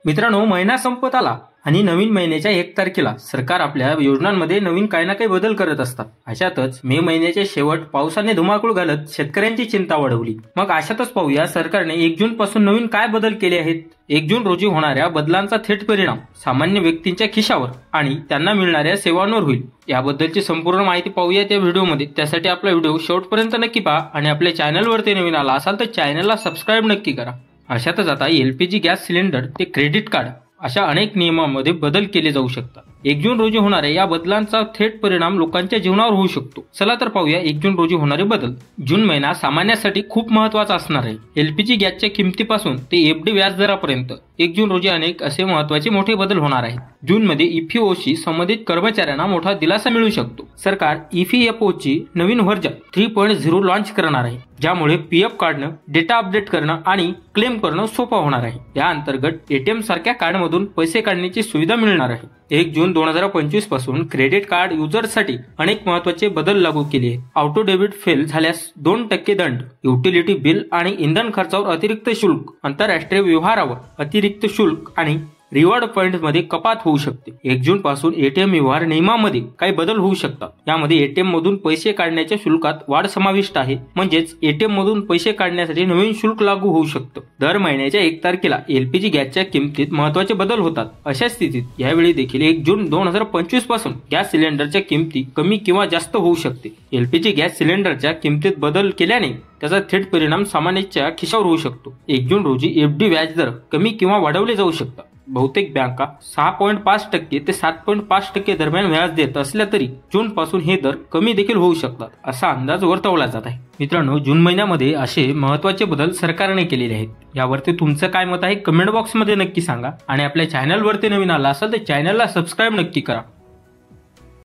मित्रांनो, महिना संपत आला आणि नवीन महिन्याच्या 1 तारखेला सरकार आपल्या योजनांमध्ये नवीन काही ना काही बदल करत असतात. अशातच मे महिन्याचे शेवट पावसाने धुमाकूळ घालत शेतकऱ्यांची चिंता वाढवली. मग अशातच पाहूया सरकारने 1 जून पासून नवीन काय बदल केले आहेत. 1 जून रोजी होणाऱ्या बदलांचा थेट परिणाम सामान्य व्यक्तींच्या खिशावर आणि त्यांना मिळणाऱ्या सेवांवर होईल. याबद्दलची संपूर्ण माहिती पाहूया त्या व्हिडिओमध्ये. त्यासाठी आपला व्हिडिओ शेवटपर्यंत नक्की पहा आणि आपल्या चॅनलवरती नवीन आला असाल तर चॅनलला सबस्क्राईब नक्की करा. अशातच आता एलपीजी गॅस सिलेंडर ते क्रेडिट कार्ड अशा अनेक नियमांमध्ये बदल केले जाऊ शकतात. 1 जून रोजी होणाऱ्या या बदलांचा थेट परिणाम लोकांच्या जीवनावर होऊ शकतो. चला तर पाहूया 1 जून रोजी होणारे बदल. जून महिना सामान्यांसाठी खूप महत्वाचा असणार आहे. एलपीजी गॅसच्या किमतीपासून ते एफडी व्याजदरापर्यंत 1 जून रोजी अनेक असे महत्वाचे मोठे बदल होणार आहेत. जूनमध्ये ईपीओशी संबंधित कर्मचाऱ्यांना मोठा दिलासा मिळू शकतो. सरकार ईपीएफओची नवीन व्हर्जन 3.0 लॉन्च करणार आहे, ज्यामुळे पीएफ काढणं, डेटा अपडेट करणं आणि क्लेम करणं सोपं होणार आहे. या अंतर्गत एटीएम सारख्या कार्डमधून पैसे काढण्याची सुविधा मिळणार आहे. 1 जून 2025 पासून क्रेडिट कार्ड युजर्ससाठी अनेक महत्वाचे बदल लागू केले आहेत. ऑटो डेबिट फेल झाल्यास 2% दंड, युटिलिटी बिल आणि इंधन खर्चावर अतिरिक्त शुल्क, आंतरराष्ट्रीय व्यवहारावर अतिरिक्त शुल्क आणि रिवॉर्ड पॉइंट मध्ये कपात होऊ शकते. 1 जून पासून एटीएम व्यवहार नियमामध्ये काही बदल होऊ शकतात. यामध्ये एटीएम मधून पैसे काढण्याच्या शुल्कात वाढ समाविष्ट आहे. म्हणजेच एटीएम मधून पैसे काढण्यासाठी नवीन शुल्क लागू होऊ शकतं. दर महिन्याच्या 1 तारखेला एलपीजी गॅसच्या किमतीत महत्वाचे बदल होतात. अशा स्थितीत यावेळी देखील 1 जून 2025 पासून गॅस सिलेंडरच्या किमती कमी किंवा जास्त होऊ शकते. एलपीजी गॅस सिलेंडरच्या किमतीत बदल केल्याने त्याचा थेट परिणाम सामान्यांच्या खिशावर होऊ शकतो. 1 जून रोजी एफडी व्याजदर कमी किंवा वाढवले जाऊ शकतात. बहुतेक बँका 6.5% ते 7.5% दरम्यान व्याज देत असल्या तरी जून पासून हे दर कमी देखील होऊ शकतात, असा अंदाज वर्तवला जात आहे. मित्रांनो, जून महिन्यामध्ये असे महत्वाचे बदल सरकारने केलेले आहेत. यावरती तुमचं काय मत आहे कमेंट बॉक्समध्ये नक्की सांगा आणि आपल्या चॅनलवरती नवीन आला असाल तर चॅनलला सबस्क्राईब नक्की करा.